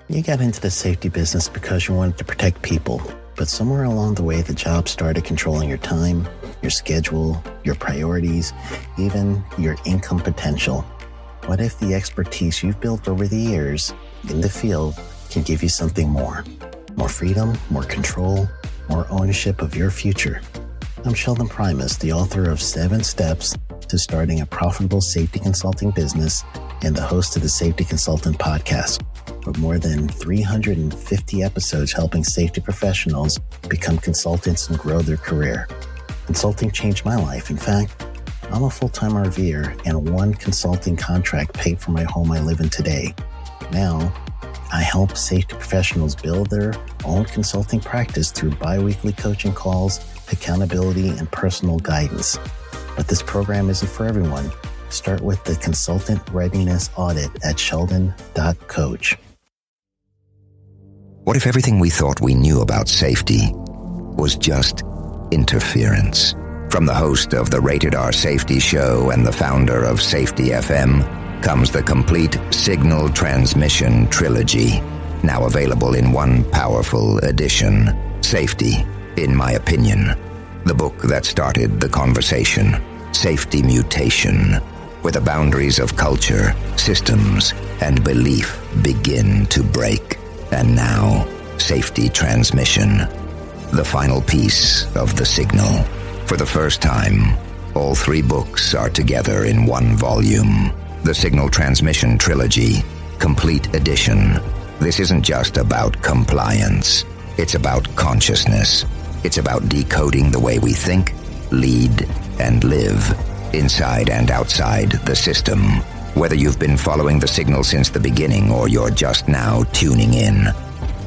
You got into the safety business because you wanted to protect people, but somewhere along the way, the job started controlling your time, your schedule, your priorities, even your income potential. What if the expertise you've built over the years in the field can give you something more? More freedom, more control, more ownership of your future. I'm Sheldon Primus, the author of 7 Steps to Starting a Profitable Safety Consulting Business and the host of the Safety Consultant Podcast, with more than 350 episodes helping safety professionals become consultants and grow their career. Consulting changed my life. In fact, I'm a full-time RVer, and one consulting contract paid for my home I live in today. Now, I help safety professionals build their own consulting practice through bi-weekly coaching calls, accountability, and personal guidance. But this program isn't for everyone. Start with the Consultant Readiness Audit at sheldon.coach. What if everything we thought we knew about safety was just interference? From the host of the Rated R Safety Show and the founder of Safety FM comes the complete Signal Transmission Trilogy, now available in one powerful edition. Safety, in my opinion, the book that started the conversation. Safety Mutation, where the boundaries of culture, systems, and belief begin to break. And now, Safety Transmission, the final piece of the signal. For the first time, all 3 books are together in one volume. The Signal Transmission Trilogy, Complete Edition. This isn't just about compliance. It's about consciousness. It's about decoding the way we think, lead, and live, inside and outside the system. Whether you've been following the signal since the beginning or you're just now tuning in,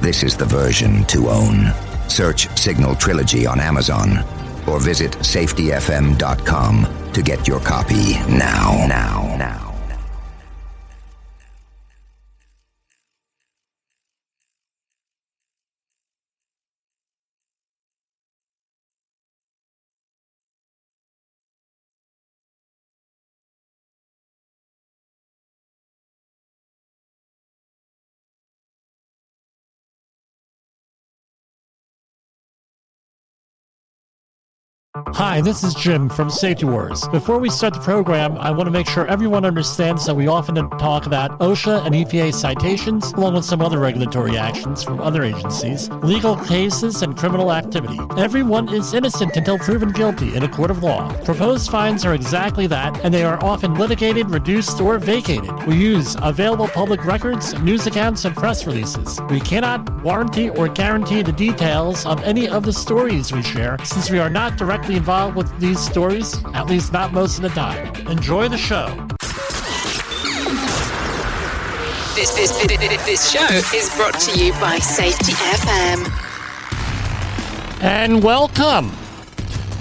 this is the version to own. Search Signal Trilogy on Amazon or visit safetyfm.com to get your copy now. Hi, this is Jim from Safety Wars. Before we start the program, I want to make sure everyone understands that we often talk about OSHA and EPA citations, along with some other regulatory actions from other agencies, legal cases, and criminal activity. Everyone is innocent until proven guilty in a court of law. Proposed fines are exactly that, and they are often litigated, reduced, or vacated. We use available public records, news accounts, and press releases. We cannot warranty or guarantee the details of any of the stories we share, since we are not directly involved with these stories, at least not most of the time. Enjoy the show. This show is brought to you by Safety FM. And welcome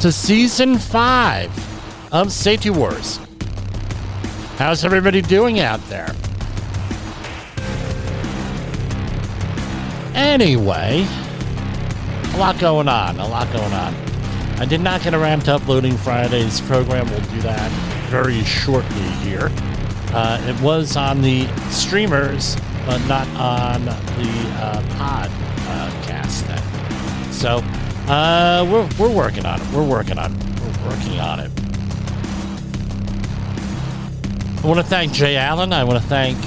to Season 5 of Safety Wars. How's everybody doing out there? Anyway, a lot going on. I did not get around to uploading Friday's program. We'll do that very shortly here. It was on the streamers, but not on the podcast then. So we're working on it. We're working on it. I want to thank Jay Allen. I want to thank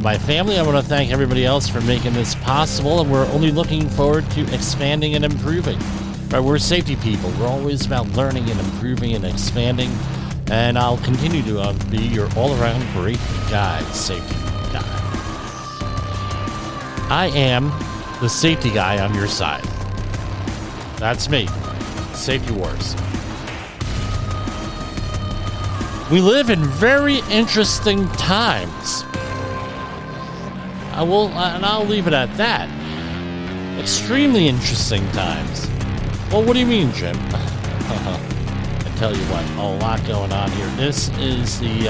my family. I want to thank everybody else for making this possible. And we're only looking forward to expanding and improving. Right, we're safety people. We're always about learning and improving and expanding. And I'll continue to be your all-around great guy, safety guy. I am the safety guy on your side. That's me. Safety Wars. We live in very interesting times. I'll leave it at that. Extremely interesting times. Well, what do you mean, Jim? I tell you what, a lot going on here. This is the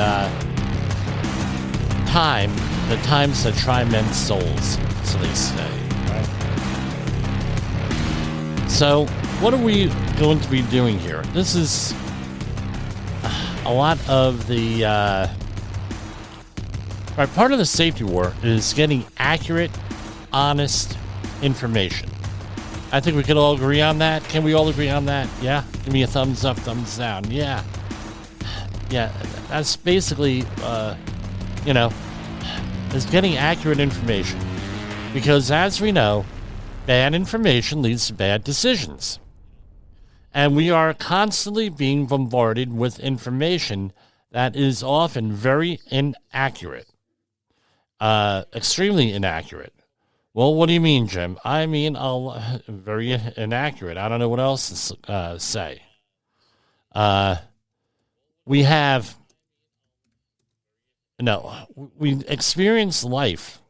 times that try men's souls, so they say, right? So, what are we going to be doing here? This is a lot of the part of the safety war is getting accurate honest information. I think we can all agree on that. Can we all agree on that? Yeah? Give me a thumbs up, thumbs down. Yeah. Yeah, that's basically, is getting accurate information. Because as we know, bad information leads to bad decisions. And we are constantly being bombarded with information that is often very inaccurate. Extremely inaccurate. Well, what do you mean, Jim? I mean, very inaccurate. I don't know what else to say. We experience life.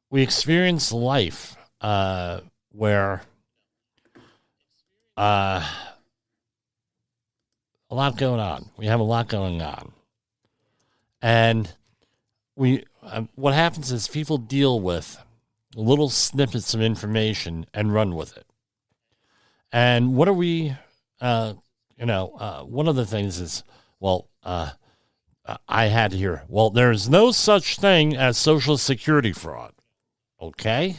We experience life where a lot going on. We have a lot going on. And what happens is people deal with little snippets of information and run with it. And what are we, one of the things is, I had to hear, there's no such thing as Social Security fraud. Okay.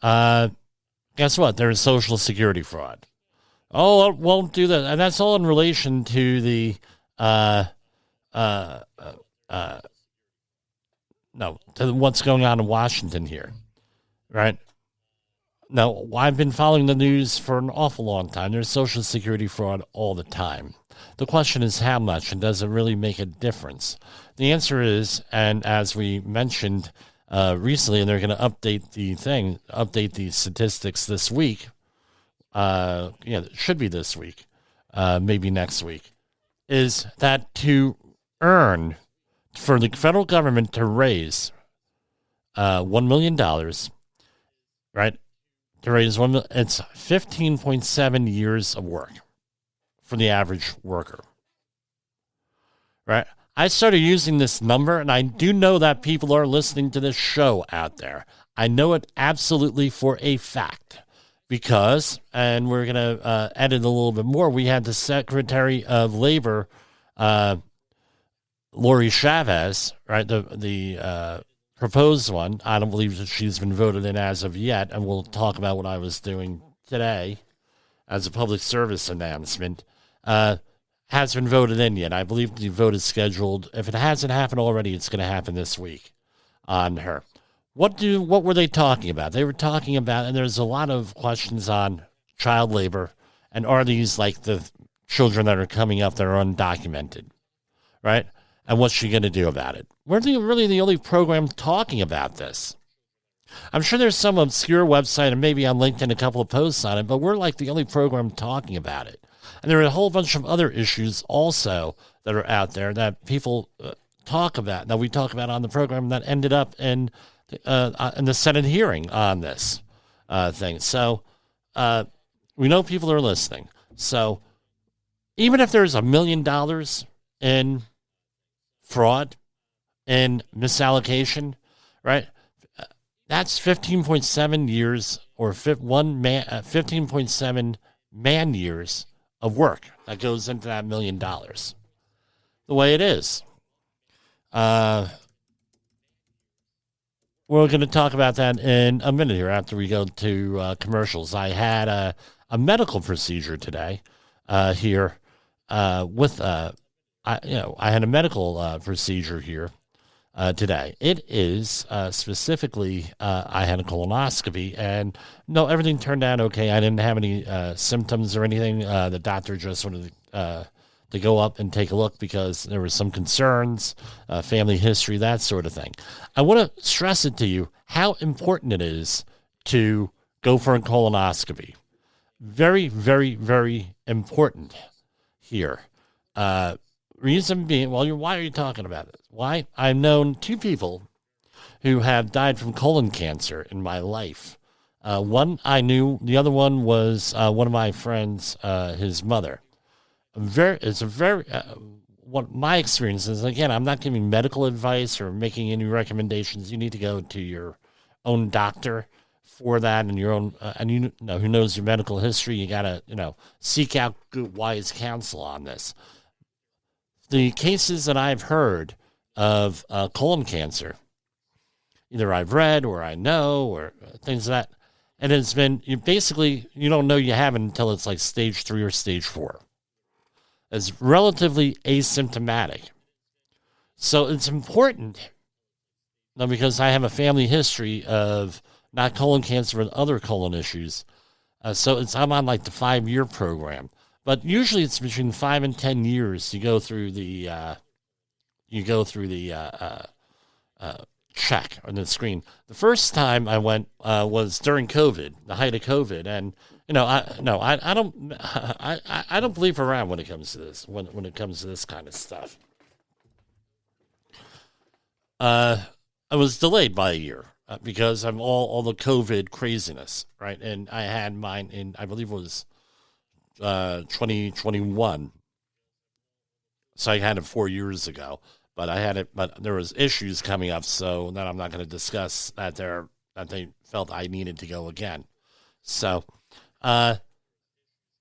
Guess what? There's Social Security fraud. Oh, it won't do that. And that's all in relation to the, to what's going on in Washington here, right? No, I've been following the news for an awful long time. There's Social Security fraud all the time. The question is how much, and does it really make a difference? The answer is, and as we mentioned recently, and they're going to update the statistics this week. It should be this week, maybe next week, is that to earn, for the federal government to raise $1 million, right? To raise $1 million, it's 15.7 years of work for the average worker, right? I started using this number, and I do know that people are listening to this show out there. I know it absolutely for a fact because, and we're going to edit a little bit more, we had the Secretary of Labor, Lori Chavez, right, the proposed one. I don't believe that she's been voted in as of yet, and we'll talk about what I was doing today as a public service announcement. Has been voted in yet. I believe the vote is scheduled. If it hasn't happened already, it's going to happen this week on her. What were they talking about? They were talking about, and there's a lot of questions on child labor, and are these like the children that are coming up that are undocumented, right? And what's she going to do about it? We're really the only program talking about this. I'm sure there's some obscure website and maybe on LinkedIn a couple of posts on it, but we're like the only program talking about it. And there are a whole bunch of other issues also that are out there that people talk about, that we talk about on the program, that ended up in the Senate hearing on this thing. So we know people are listening. So even if there's $1 million in fraud and misallocation, right? That's 15.7 years or 15.7 man years of work that goes into that $1 million. The way it is. We're going to talk about that in a minute here after we go to commercials. I had a medical procedure today here with I had a medical procedure here today. It is specifically, I had a colonoscopy, and no, everything turned out okay. I didn't have any symptoms or anything. The doctor just wanted to go up and take a look because there were some concerns, family history, that sort of thing. I want to stress it to you how important it is to go for a colonoscopy. Very, very, very important here. Reason being, why are you talking about this? Why? I've known two people who have died from colon cancer in my life. One I knew, the other one was one of my friends, his mother. What my experience is, again, I'm not giving medical advice or making any recommendations. You need to go to your own doctor for that, and your own, and you know who knows your medical history. You gotta, seek out good, wise counsel on this. The cases that I've heard of colon cancer either I've read or I know or things like that. And it's been, you don't know you have it until it's like stage 3 or stage 4. It's relatively asymptomatic. So it's important, because I have a family history of not colon cancer and other colon issues. So I'm on like the 5-year program. But usually it's between 5 and 10 years you go through the check on the screen. The first time I went was during COVID, the height of COVID, and I don't believe around when it comes to this. When it comes to this kind of stuff, I was delayed by a year because of all the COVID craziness, right? And I had mine in, I believe it was 2021, so I had it 4 years ago. But there was issues coming up, so that I'm not going to discuss that they felt I needed to go again. So, but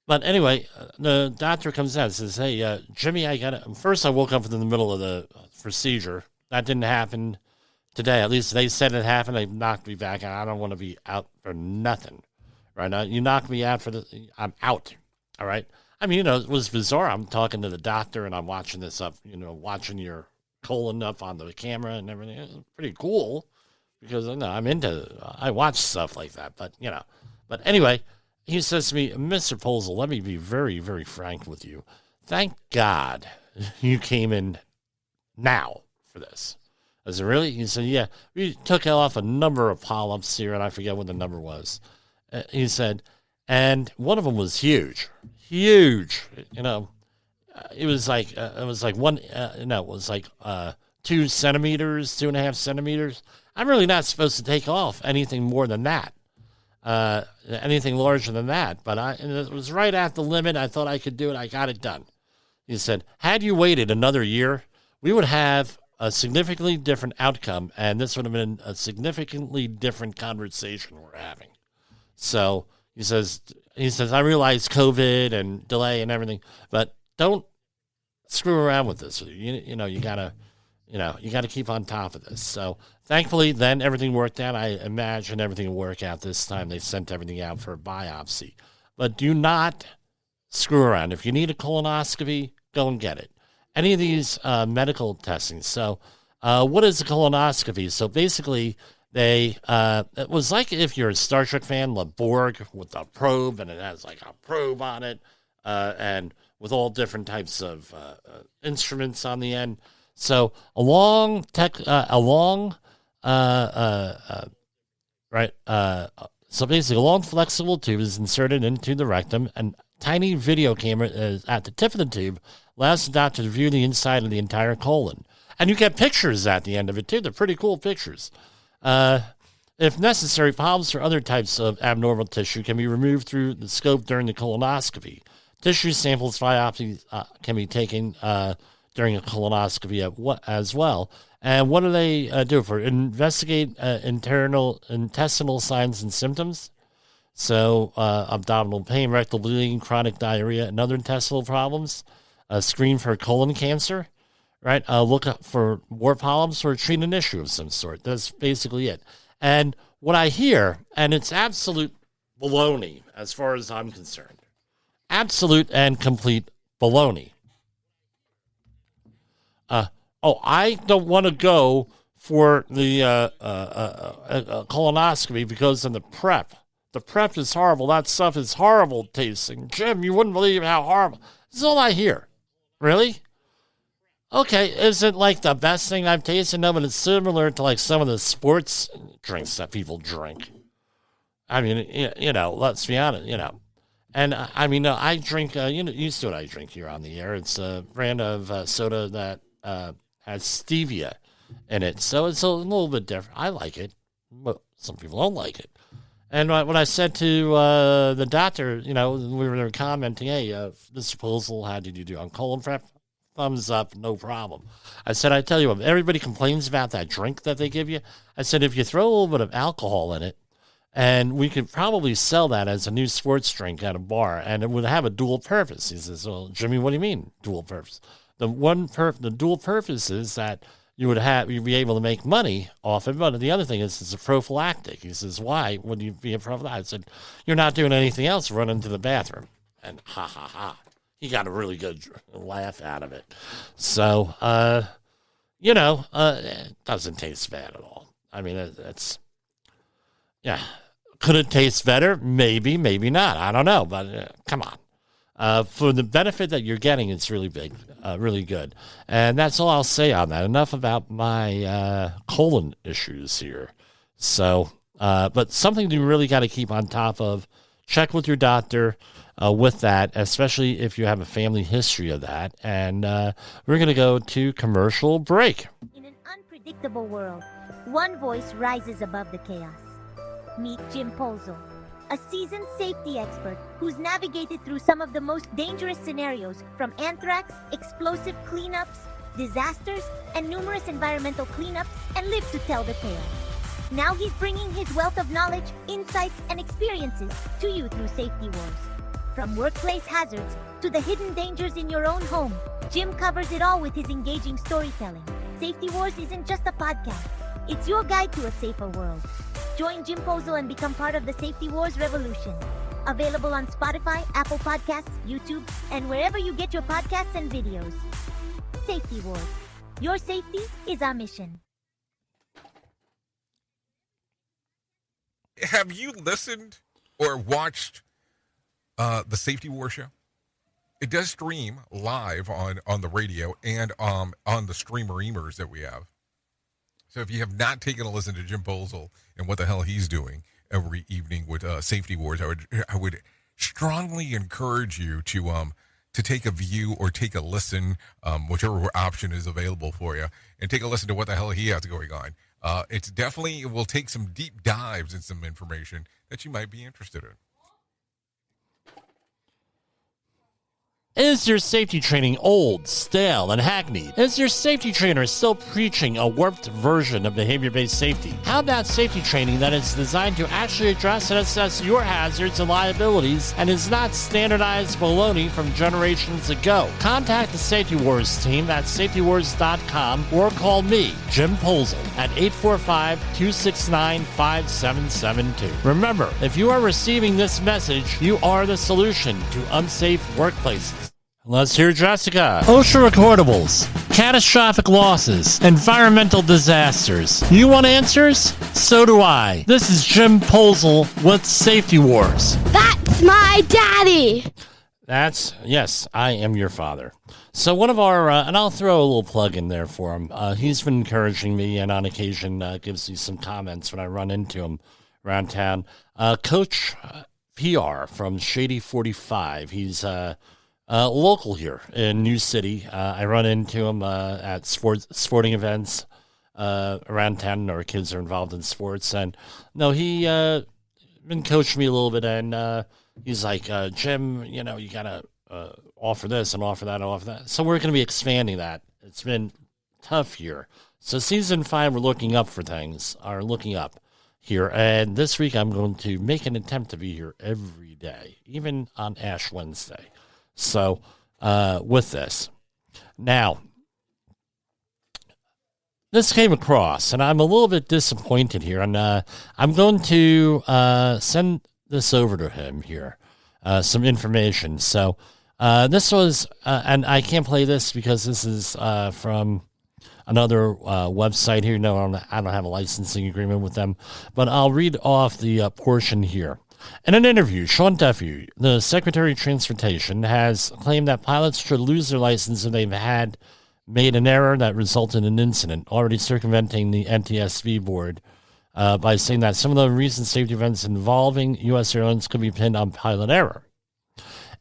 anyway, the doctor comes out and says, "Hey, Jimmy, first I woke up in the middle of the procedure. That didn't happen today. At least they said it happened. They knocked me back. I don't want to be out for nothing. Right now, you knock me out I'm out. All right. I mean, it was bizarre. I'm talking to the doctor and I'm watching this up, watching your colon up on the camera and everything. It's pretty cool because I watch stuff like that, but anyway, he says to me, Mr. Posel, let me be very, very frank with you. Thank God you came in now for this. I said, really? He said, yeah, we took off a number of polyps here and I forget what the number was. He said, and one of them was huge. It was like 2 centimeters, 2.5 centimeters. I'm really not supposed to take off anything more than that, anything larger than that. But it was right at the limit. I thought I could do it. I got it done. He said, had you waited another year, we would have a significantly different outcome, and this would have been a significantly different conversation we're having. So he says, I realize COVID and delay and everything, but don't screw around with this. You gotta keep on top of this. So thankfully, then everything worked out. I imagine everything will work out this time. They sent everything out for a biopsy, but do not screw around. If you need a colonoscopy, go and get it. Any of these medical testing. So, what is a colonoscopy? So basically, it was like if you're a Star Trek fan, the Borg with a probe, and it has like a probe on it, and with all different types of instruments on the end. So so basically a long flexible tube is inserted into the rectum, and tiny video camera is at the tip of the tube, allows the doctor to view the inside of the entire colon. And you get pictures at the end of it too. They're pretty cool pictures. If necessary, polyps or other types of abnormal tissue can be removed through the scope during the colonoscopy. Tissue samples biopsies can be taken during a colonoscopy as well. And what do they do for? Investigate intestinal signs and symptoms. So abdominal pain, rectal bleeding, chronic diarrhea, and other intestinal problems. Screen for colon cancer, right? Look up for more polyps or treat an issue of some sort. That's basically it. And what I hear, and it's absolute baloney as far as I'm concerned. Absolute and complete baloney. I don't want to go for the colonoscopy because of the prep. The prep is horrible. That stuff is horrible tasting. Jim, you wouldn't believe how horrible. This is all I hear. Really? Okay, is it like the best thing I've tasted? No, but it's similar to like some of the sports drinks that people drink. I mean, let's be honest, And I mean, I drink, you see what I drink here on the air. It's a brand of soda that has stevia in it. So it's a little bit different. I like it, but some people don't like it. And when I said to the doctor, we were commenting, hey, Mr. Posel, how did you do on colon prep? Thumbs up, no problem. I said, I tell you what, everybody complains about that drink that they give you. I said, if you throw a little bit of alcohol in it, and we could probably sell that as a new sports drink at a bar, and it would have a dual purpose. He says, well, Jimmy, what do you mean dual purpose? The dual purpose is that you'd be able to make money off it. But the other thing is, it's a prophylactic. He says, why would you be a prophylactic? I said, you're not doing anything else. Run into the bathroom. And ha, ha, ha. He got a really good laugh out of it. So, it doesn't taste bad at all. I mean, it's, yeah. Could it taste better? Maybe, maybe not. I don't know, but come on. For the benefit that you're getting, it's really big, really good. And that's all I'll say on that. Enough about my colon issues here. So, but something you really got to keep on top of. Check with your doctor with that, especially if you have a family history of that. And we're going to go to commercial break. In an unpredictable world, one voice rises above the chaos. Meet Jim Polzel, a seasoned safety expert who's navigated through some of the most dangerous scenarios, from anthrax, explosive cleanups, disasters, and numerous environmental cleanups, and lived to tell the tale. Now he's bringing his wealth of knowledge, insights, and experiences to you through Safety Wars. From workplace hazards to the hidden dangers in your own home, Jim covers it all with his engaging storytelling. Safety Wars isn't just a podcast. It's your guide to a safer world. Join Jim Polzel and become part of the Safety Wars revolution. Available on Spotify, Apple Podcasts, YouTube, and wherever you get your podcasts and videos. Safety Wars. Your safety is our mission. Have you listened or watched the Safety War show? It does stream live on the radio and on the streamer-emers that we have. So if you have not taken a listen to Jim Polzel and what the hell he's doing every evening with Safety Wars, I would strongly encourage you to take a view or take a listen, whichever option is available for you, and take a listen to what the hell he has going on. It will take some deep dives and some information that you might be interested in. Is your safety training old, stale, and hackneyed? Is your safety trainer still preaching a warped version of behavior-based safety? How about safety training that is designed to actually address and assess your hazards and liabilities and is not standardized baloney from generations ago? Contact the Safety Wars team at safetywars.com or call me, Jim Polzel, at 845-269-5772. Remember, if you are receiving this message, you are the solution to unsafe workplaces. Let's hear Jessica. OSHA recordables, catastrophic losses, environmental disasters. You want answers? So do I. This is Jim Polzel with Safety Wars. That's my daddy. Yes, I am your father. So one of our, and I'll throw a little plug in there for him. He's been encouraging me and on occasion gives me some comments when I run into him around town. Coach PR from Shady 45. He's local here in New City. I run into him at sporting events around town. Our kids are involved in sports, and no, he been coaching me a little bit, and he's like, Jim, you gotta offer this and offer that and offer that. So we're going to be expanding that. It's been tough here. So season 5, we're looking up here, and this week I'm going to make an attempt to be here every day, even on Ash Wednesday. So, with this. Now, this came across, and I'm a little bit disappointed here, and I'm going to send this over to him here, some information. So, this was, and I can't play this because this is from another website here. No, I don't have a licensing agreement with them, but I'll read off the portion here. In an interview, Sean Duffy, the Secretary of Transportation, has claimed that pilots should lose their license if they've made an error that resulted in an incident, already circumventing the NTSB board by saying that some of the recent safety events involving U.S. airlines could be pinned on pilot error.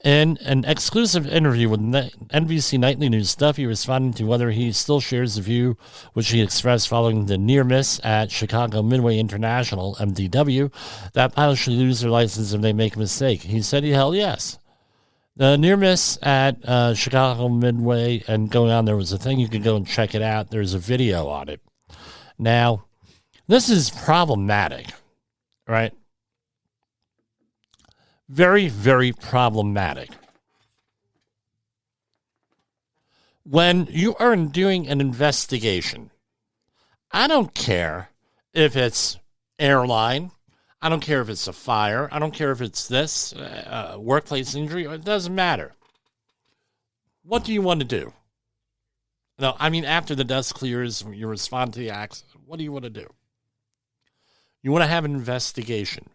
In an exclusive interview with NBC Nightly News, Duffy responded to whether he still shares the view which he expressed following the near miss at Chicago Midway International, MDW, that pilots should lose their license if they make a mistake. He said he held yes. The near miss at Chicago Midway and going on, there was a thing, you could go and check it out. There's a video on it. Now, this is problematic, right? Very, very problematic. When you are doing an investigation I don't care if it's airline. I don't care if it's a fire. I don't care if it's this, workplace injury. It doesn't matter. What do you want to do? No, I mean, after the dust clears, you respond to the accident. What do you want to do? You want to have an investigation.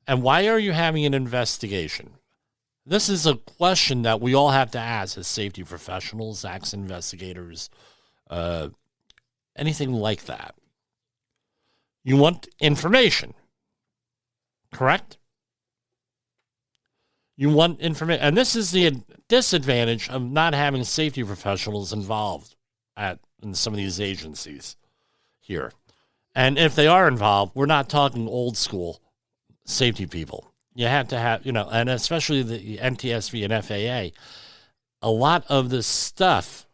And why are you having an investigation? This is a question that we all have to ask as safety professionals, accident investigators, anything like that. You want information, correct? You want information. And this is the disadvantage of not having safety professionals involved in some of these agencies here. And if they are involved, we're not talking old school safety people. You have to have, and especially the NTSB and FAA, a lot of this stuff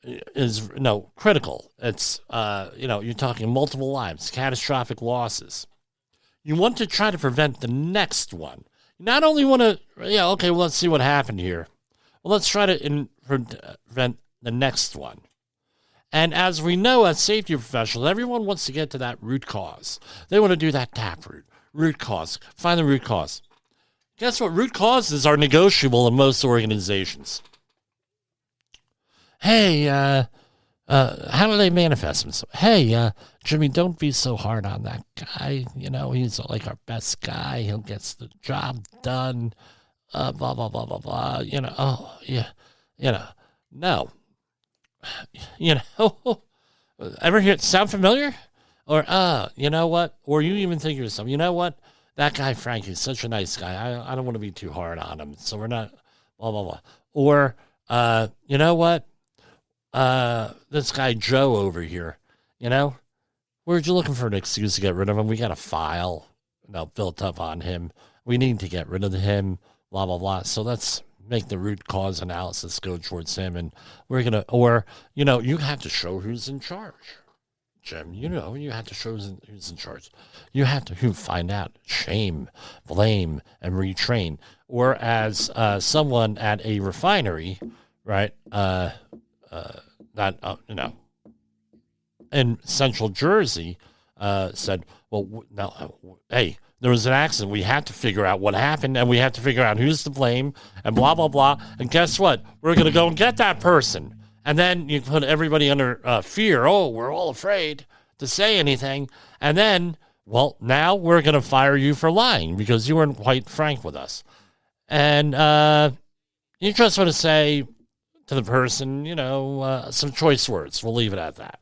is critical. It's, you're talking multiple lives, catastrophic losses. You want to try to prevent the next one. You not only want to, okay, well, let's see what happened here. Well, let's try to prevent the next one. And as we know, as safety professionals, everyone wants to get to that root cause. They want to do that taproot. Root cause. Find the root cause. Guess what? Root causes are negotiable in most organizations. Hey, how do they manifest themselves? Hey, Jimmy, don't be so hard on that guy. He's like our best guy. He'll get the job done. Blah, blah, blah, blah, blah. No. Ever hear it sound familiar? Or, you know what? Or you even think to yourself, you know what? That guy, Frank, he's such a nice guy. I don't want to be too hard on him. So we're not, blah, blah, blah. Or, you know what? This guy, Joe, over here, we're just looking for an excuse to get rid of him. We got a file, built up on him. We need to get rid of him, blah, blah, blah. So let's make the root cause analysis go towards him. And we're going to, or, you have to show who's in charge. Jim, you have to show who's in charge. You have to find out, shame, blame, and retrain. Or as someone at a refinery, right, in Central Jersey said, well, now, hey, there was an accident. We have to figure out what happened, and we have to figure out who's to blame, and blah, blah, blah. And guess what? We're going to go and get that person. And then you put everybody under fear. Oh, we're all afraid to say anything. And then, well, now we're going to fire you for lying because you weren't quite frank with us. And you just want to say to the person, some choice words. We'll leave it at that.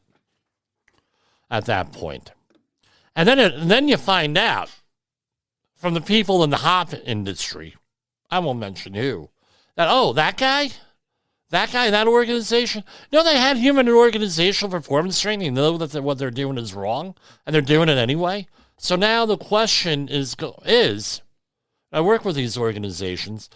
At that point. And then you find out from the people in the hop industry, I won't mention who, that, that guy, that organization, they had human and organizational performance training. They know that what they're doing is wrong, and they're doing it anyway. So now the question is, I work with these organizations.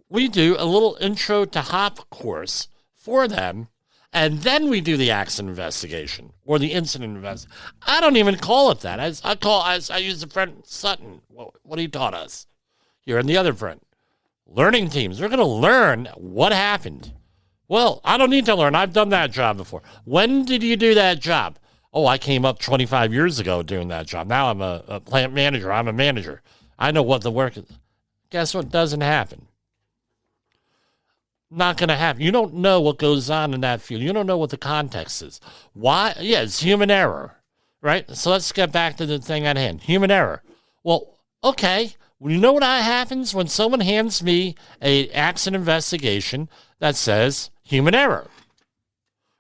We do a little intro to HOP course for them, and then we do the accident investigation or the incident investigation. I don't even call it that. I use the friend Sutton. What he taught us here and the other friend. Learning teams. We're going to learn what happened. Well, I don't need to learn. I've done that job before. When did you do that job? Oh, I came up 25 years ago doing that job. Now I'm a plant manager. I'm a manager. I know what the work is. Guess what doesn't happen? Not going to happen. You don't know what goes on in that field. You don't know what the context is. Why? Yeah, it's human error, right? So let's get back to the thing at hand. Human error. Well, okay. Well, you know what happens when someone hands me an accident investigation that says human error,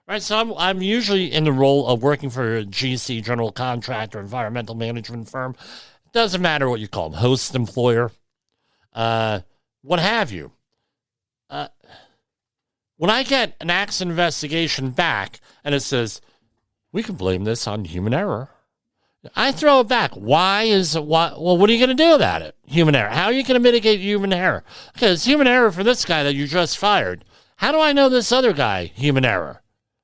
right? So I'm usually in the role of working for a GC, general contractor, environmental management firm. Doesn't matter what you call them, host, employer, what have you. When I get an accident investigation back and it says, we can blame this on human error, I throw it back. Why? Well, what are you going to do about it? Human error. How are you going to mitigate human error? Okay, it's human error for this guy that you just fired. How do I know this other guy, human error?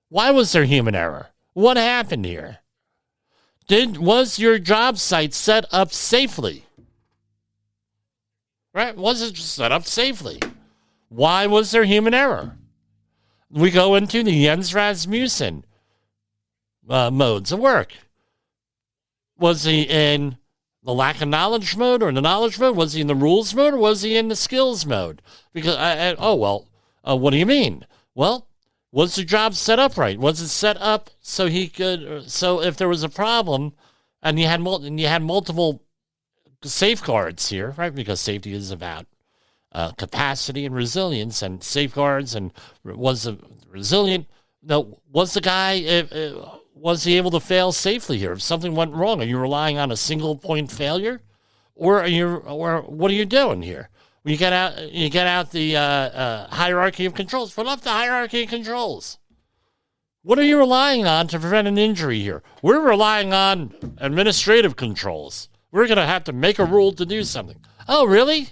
Why was there human error? What happened here? Was your job site set up safely? Right? Was it set up safely? Why was there human error? We go into the Jens Rasmussen modes of work. Was he in the lack of knowledge mode or the knowledge mode? Was he in the rules mode or was he in the skills mode? Because, what do you mean? Well, was the job set up right? Was it set up so he could, so if there was a problem and you had multiple safeguards here, right? Because safety is about capacity and resilience and safeguards, and was the resilient? No, was the guy, was he able to fail safely here? If something went wrong, are you relying on a single point failure, or what are you doing here? You get out the hierarchy of controls. Put up the hierarchy of controls. What are you relying on to prevent an injury here? We're relying on administrative controls. We're going to have to make a rule to do something. Oh, really?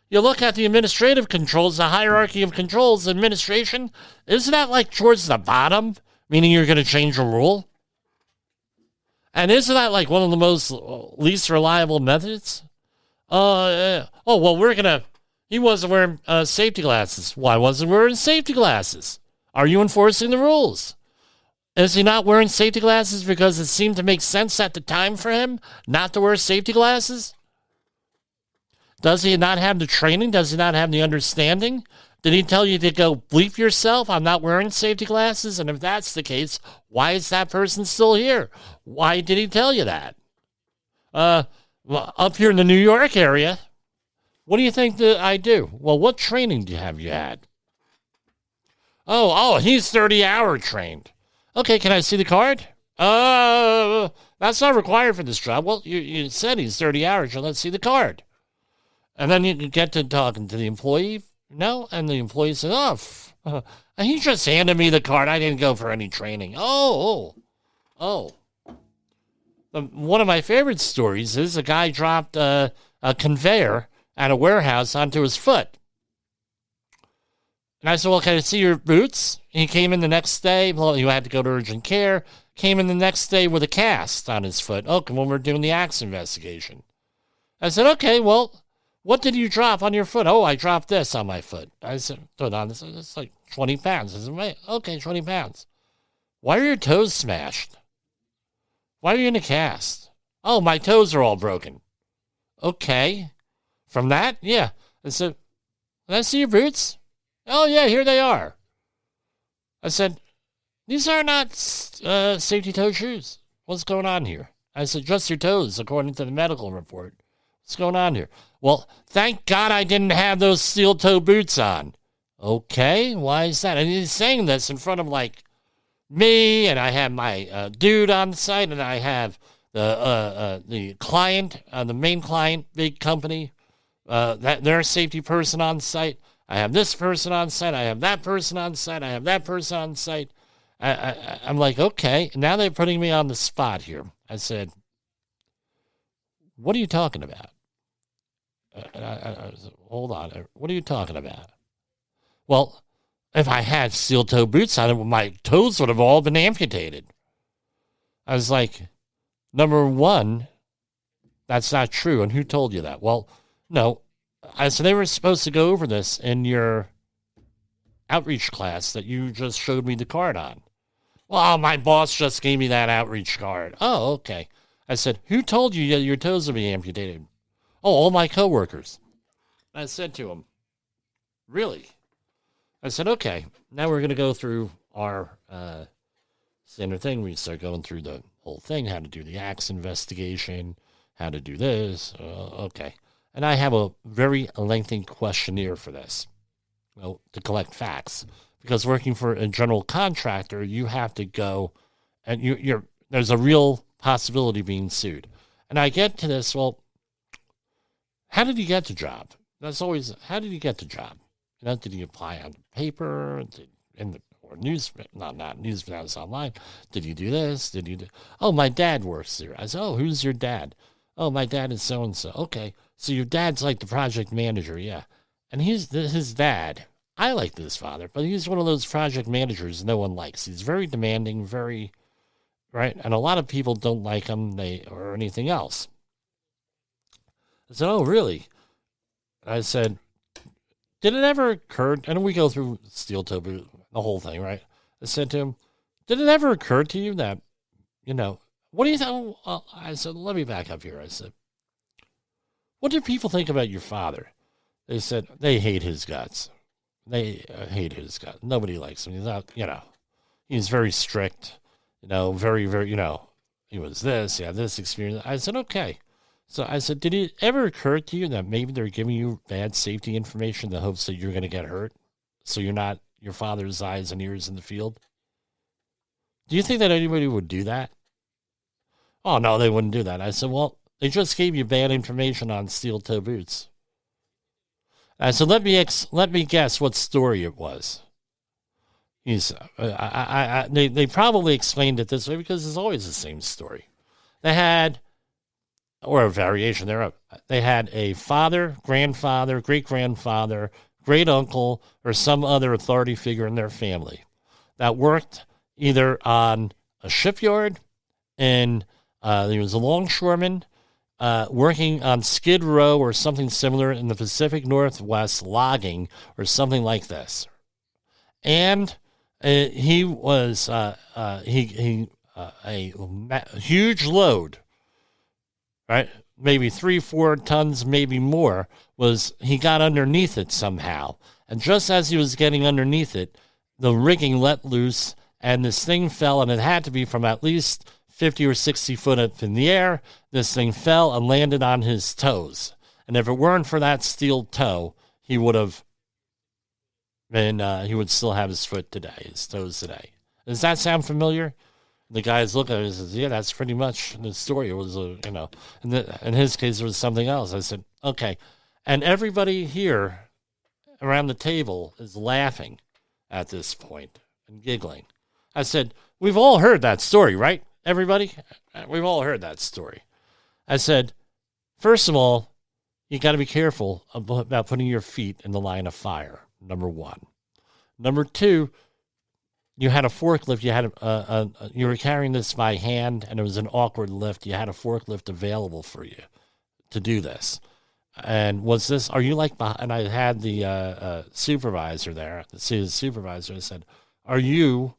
You look at the administrative controls, the hierarchy of controls, administration, isn't that like towards the bottom, meaning you're going to change a rule? And isn't that like one of the most least reliable methods? He wasn't wearing safety glasses. Why wasn't he wearing safety glasses? Are you enforcing the rules? Is he not wearing safety glasses because it seemed to make sense at the time for him not to wear safety glasses? Does he not have the training? Does he not have the understanding? Did he tell you to go bleep yourself? I'm not wearing safety glasses. And if that's the case, why is that person still here? Why did he tell you that? Up here in the New York area, what do you think that I do? Well, what training have you had? Oh, he's 30-hour trained. Okay, can I see the card? That's not required for this job. Well, you said he's 30 hours, so let's see the card. And then you get to talking to the employee. No, and the employee says, he just handed me the card. I didn't go for any training. Oh. One of my favorite stories is a guy dropped a conveyor at a warehouse onto his foot. And I said, well, can I see your boots? He came in the next day. Well, you had to go to urgent care. Came in the next day with a cast on his foot. Oh, when we're doing the axe investigation. I said, okay, well, what did you drop on your foot? Oh, I dropped this on my foot. I said, throw it on this. It's like 20 pounds. I said, okay, 20 pounds. Why are your toes smashed? Why are you in a cast? Oh, my toes are all broken. Okay. From that? Yeah. I said, can I see your boots? Oh, yeah, here they are. I said, these are not safety toe shoes. What's going on here? I said, just your toes, according to the medical report. What's going on here? Well, thank God I didn't have those steel toe boots on. Okay, why is that? And he's saying this in front of, like, me, and I have my dude on the site, and I have the client, the main client, big company, their safety person on site. I have this person on site. I have that person on site. I have that person on site. I'm like, okay. Now they're putting me on the spot here. I said, what are you talking about? I said, hold on. What are you talking about? Well, if I had steel toe boots on, my toes would have all been amputated. I was like, number one, that's not true. And who told you that? Well, no. I said, they were supposed to go over this in your outreach class that you just showed me the card on. Well, my boss just gave me that outreach card. Oh, okay. I said, who told you your toes would be amputated? Oh, all my coworkers. I said to him, really? I said, okay, now we're going to go through our standard thing. We start going through the whole thing, how to do the axe investigation, how to do this. Okay. And I have a very lengthy questionnaire for this, to collect facts. Because working for a general contractor, you have to go, and there's a real possibility of being sued. And I get to this, well, how did you get the job? That's always, how did you get the job? Did you apply on paper, or news, not news, but that was online? Did you do this? Oh, my dad works there. I said, oh, who's your dad? Oh, my dad is so-and-so. Okay. So your dad's like the project manager, yeah. And his dad, I like this father, but he's one of those project managers no one likes. He's very demanding, very, right? And a lot of people don't like him or anything else. I said, oh, really? I said, did it ever occur, and we go through steel toe boot, the whole thing, right? I said to him, did it ever occur to you that what do you think? I said, let me back up here. I said, what do people think about your father? They said, they hate his guts. They hate his guts. Nobody likes him. He's not, he's very strict, very, very, he was this, he had this experience. I said, okay. So I said, did it ever occur to you that maybe they're giving you bad safety information in the hopes that you're going to get hurt? So you're not your father's eyes and ears in the field? Do you think that anybody would do that? Oh, no, they wouldn't do that. I said, well, they just gave you bad information on steel toe boots. I said, let me guess what story it was. They probably explained it this way because it's always the same story. They had, or a variation thereof, they had a father, grandfather, great-grandfather, great-uncle, or some other authority figure in their family that worked either on a shipyard, and he was a longshoreman, working on Skid Row or something similar in the Pacific Northwest, logging or something like this. And he was a huge load, right? Maybe 3-4 tons, maybe more, he got underneath it somehow. And just as he was getting underneath it, the rigging let loose and this thing fell, and it had to be from at least 50 or 60 foot up in the air. This thing fell and landed on his toes. And if it weren't for that steel toe, he would have been, he would still have his foot today, his toes today. Does that sound familiar? The guys look at it and says, yeah, that's pretty much the story. It was, in his case, it was something else. I said, okay. And everybody here around the table is laughing at this point and giggling. I said, we've all heard that story, right? Everybody? We've all heard that story. I said, first of all, you got to be careful about putting your feet in the line of fire, number one. Number two, you had a forklift. You had you were carrying this by hand, and it was an awkward lift. You had a forklift available for you to do this. And are you like, and I had the supervisor there, the supervisor. I said, are you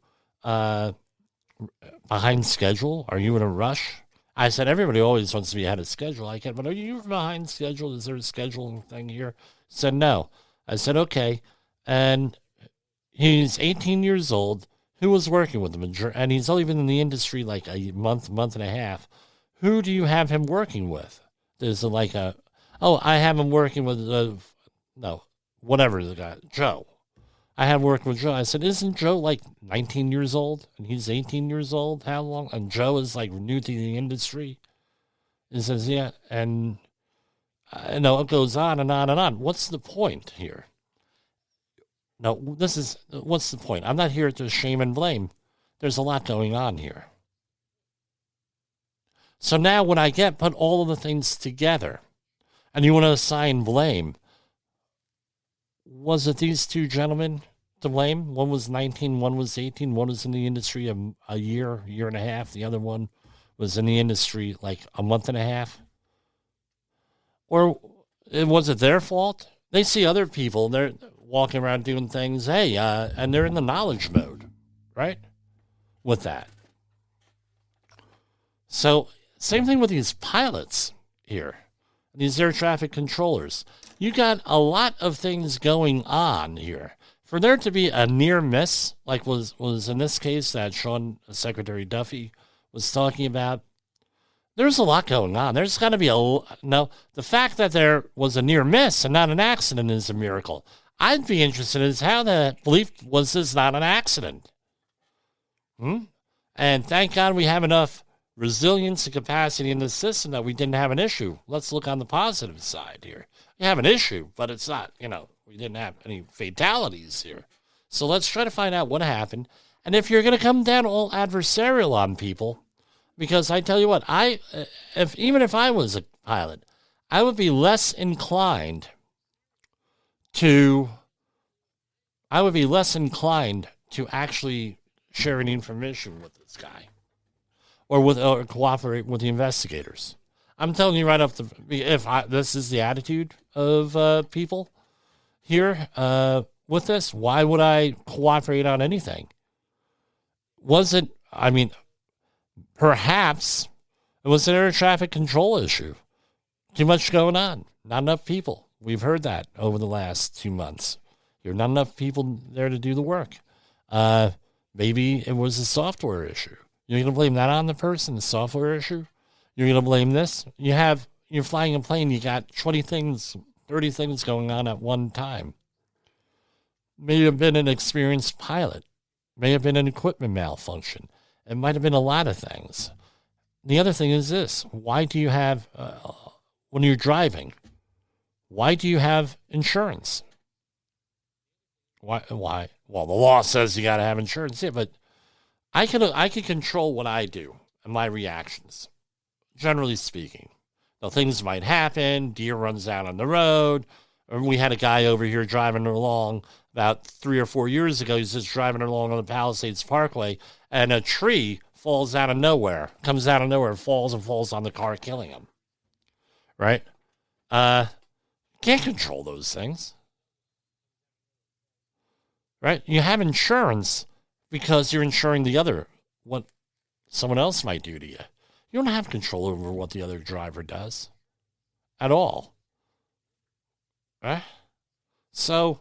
behind schedule? Are you in a rush? I said, everybody always wants to be ahead of schedule. I can't, but are you behind schedule? Is there a scheduling thing here? He said, no. I said, okay. And he's 18 years old. Who was working with him? And he's only been in the industry like a month and a half. Who do you have him working with? There's like I have him working with, whatever the guy, Joe. I have worked with Joe. I said, isn't Joe like 19 years old? And he's 18 years old? How long? And Joe is like new to the industry? He says, yeah. And, it goes on and on and on. What's the point here? No, what's the point? I'm not here to shame and blame. There's a lot going on here. So now when I put all of the things together, and you want to assign blame, was it these two gentlemen to blame? One was 19, one was 18, one was in the industry a year and a half. The other one was in the industry like a month and a half. Or was it their fault? They see other people, they're walking around doing things, and they're in the knowledge mode, right? With that. So, same thing with these pilots here, these air traffic controllers. You got a lot of things going on here. For there to be a near miss, like was in this case that Secretary Duffy was talking about, there's a lot going on. There's got to be the fact that there was a near miss and not an accident is a miracle. I'd be interested in how the belief was this not an accident. And thank God we have enough resilience and capacity in the system that we didn't have an issue. Let's look on the positive side here. We have an issue, but it's not, we didn't have any fatalities here. So let's try to find out what happened. And if you're going to come down all adversarial on people, because I tell you what, even if I was a pilot, I would be less inclined to actually share any information with this guy or cooperate with the investigators. I'm telling you right off this is the attitude of people here with this, why would I cooperate on anything? Perhaps it was an air traffic control issue. Too much going on. Not enough people. We've heard that over the last 2 months. There are not enough people there to do the work. Maybe it was a software issue. You're going to blame that on the person, the software issue? You're going to blame this? You're flying a plane, you got 20 things, 30 things going on at one time. May have been an experienced pilot. May have been an equipment malfunction. It might have been a lot of things. The other thing is this. Why do you have, when you're driving, why do you have insurance? Why? Well, the law says you got to have insurance. Yeah, but I can control what I do and my reactions, generally speaking. Now, things might happen. Deer runs out on the road. Or we had a guy over here driving along about 3 or 4 years ago. He's just driving along on the Palisades Parkway, and a tree falls out of nowhere, comes out of nowhere, falls on the car, killing him. Right? Can't control those things. Right? You have insurance because you're insuring the other, what someone else might do to you. You don't have control over what the other driver does at all. Right? So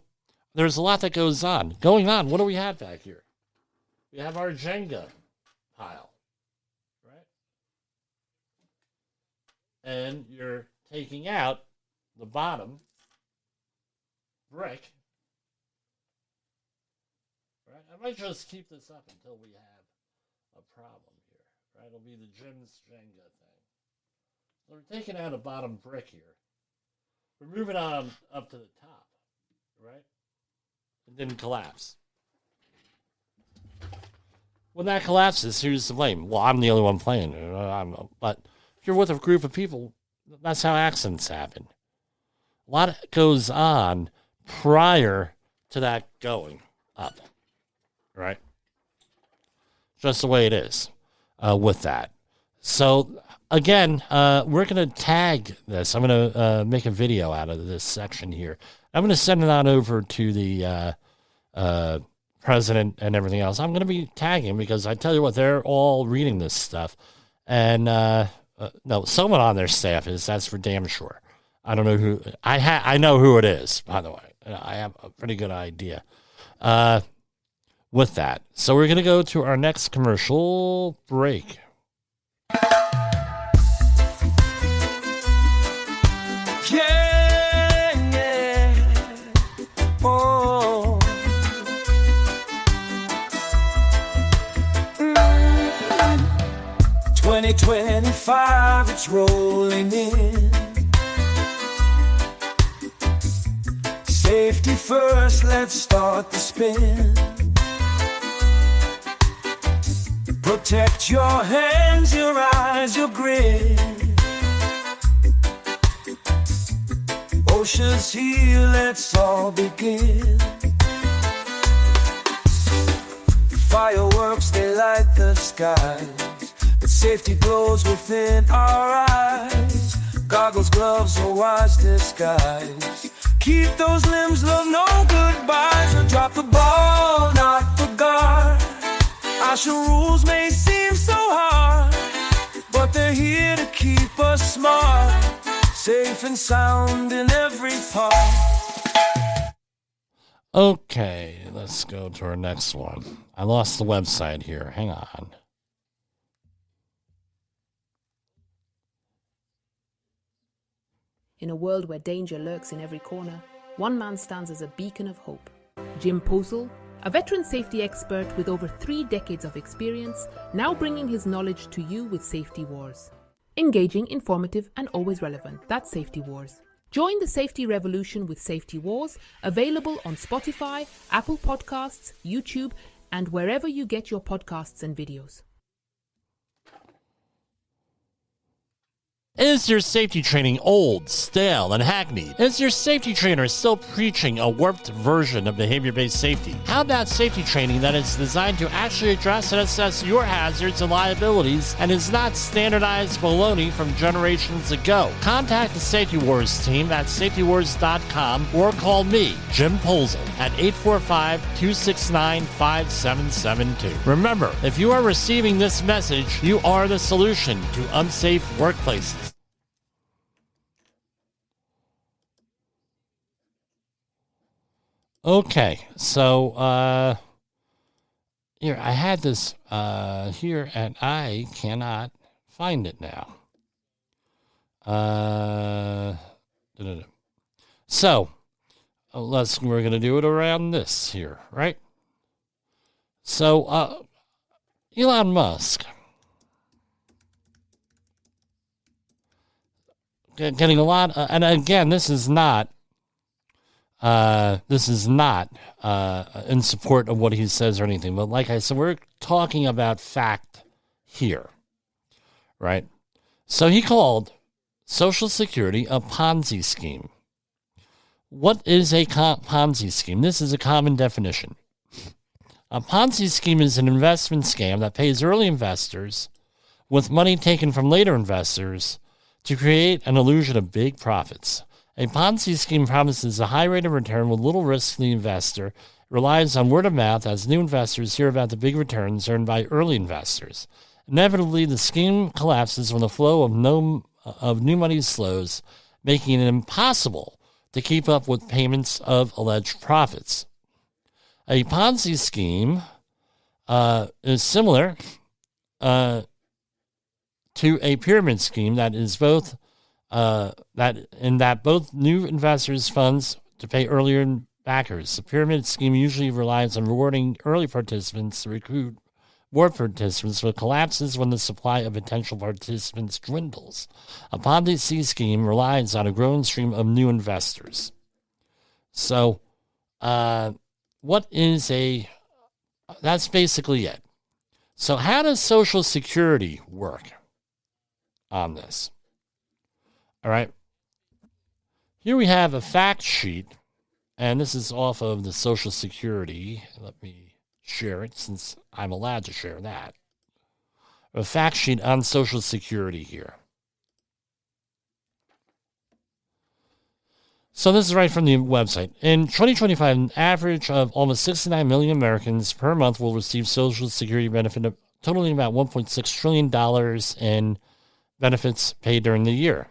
there's a lot that goes on. Going on, what do we have back here? We have our Jenga pile. Right? And you're taking out the bottom brick. Right? I might just keep this up until we have a problem here. Right? It'll be the Jim's Jenga thing. So we're taking out a bottom brick here. We're moving on up to the top. Right? It didn't collapse. When that collapses, who's to blame? Well, I'm the only one playing. But if you're with a group of people, that's how accidents happen. A lot goes on prior to that going up. Right? Just the way it is with that. So, again, we're going to tag this. I'm going to make a video out of this section here. I'm going to send it on over to the president and everything else. I'm going to be tagging because I tell you what, they're all reading this stuff. And, no, someone on their staff is. That's for damn sure. I don't know who. I know who it is, by the way. I have a pretty good idea. With that. So we're going to go to our next commercial break. Yeah. Oh. 2025, it's rolling in. Safety first, let's start the spin. Protect your hands, your eyes, your grin. Oceans here, let's all begin. Fireworks, they light the skies, but safety glows within our eyes. Goggles, gloves, a wise disguise. Keep those limbs, love, no goodbyes. Or drop the ball, not the guard. OSHA rules may seem so hard, but they're here to keep us smart, safe and sound in every part. Okay, let's go to our next one. I lost the website here. Hang on. In a world where danger lurks in every corner, one man stands as a beacon of hope. Jim Posel, a veteran safety expert with over 3 decades of experience, now bringing his knowledge to you with Safety Wars. Engaging, informative, and always relevant. That's Safety Wars. Join the safety revolution with Safety Wars, available on Spotify, Apple Podcasts, YouTube, and wherever you get your podcasts and videos. Is your safety training old, stale, and hackneyed? Is your safety trainer still preaching a warped version of behavior-based safety? How about safety training that is designed to actually address and assess your hazards and liabilities and is not standardized baloney from generations ago? Contact the Safety Wars team at safetywars.com or call me, Jim Polzel, at 845-269-5772. Remember, if you are receiving this message, you are the solution to unsafe workplaces. Okay, so here I had this here, and I cannot find it now. So we're gonna do it around this here, right? So Elon Musk getting a lot, and again, this is not in support of what he says or anything. But like I said, we're talking about fact here, right? So he called Social Security a Ponzi scheme. What is a Ponzi scheme? This is a common definition. A Ponzi scheme is an investment scam that pays early investors with money taken from later investors to create an illusion of big profits. A Ponzi scheme promises a high rate of return with little risk to the investor. It relies on word of mouth as new investors hear about the big returns earned by early investors. Inevitably, the scheme collapses when the flow of new money slows, making it impossible to keep up with payments of alleged profits. A Ponzi scheme is similar to a pyramid scheme that is both both new investors' funds to pay earlier backers. The pyramid scheme usually relies on rewarding early participants to recruit more participants, but collapses when the supply of potential participants dwindles. A Ponzi scheme relies on a growing stream of new investors. So, that's basically it. So how does Social Security work on this? All right. Here we have a fact sheet, and this is off of the Social Security. Let me share it since I'm allowed to share that. A fact sheet on Social Security here. So this is right from the website. In 2025, an average of almost 69 million Americans per month will receive Social Security benefit, totaling about $1.6 trillion in benefits paid during the year.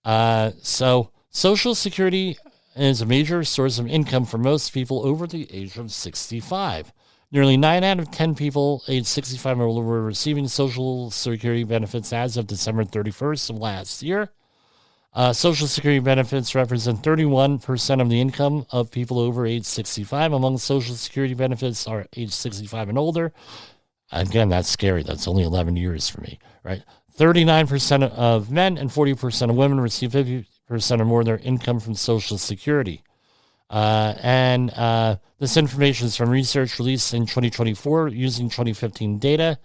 So Social Security is a major source of income for most people over the age of 65. Nearly 9 out of 10 people aged 65 or older were receiving Social Security benefits as of December 31st of last year. Social Security benefits represent 31% of the income of people over age 65. Among Social Security benefits are age 65 and older. Again, that's scary. That's only 11 years for me, right? 39% of men and 40% of women receive 50% or more of their income from Social Security. This information is from research released in 2024 using 2015 data.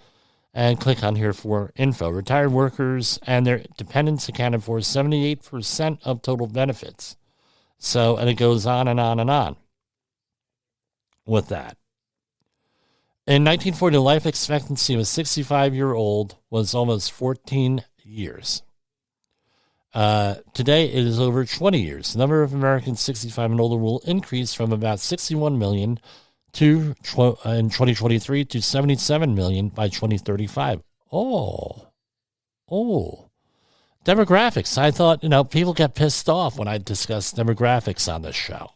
And click on here for info. Retired workers and their dependents accounted for 78% of total benefits. So, and it goes on and on and on with that. In 1940, the life expectancy of a 65-year-old was almost 14 years. Today, it is over 20 years. The number of Americans 65 and older will increase from about 61 million in 2023 to 77 million by 2035. Oh. Demographics. I thought, people get pissed off when I discuss demographics on this show,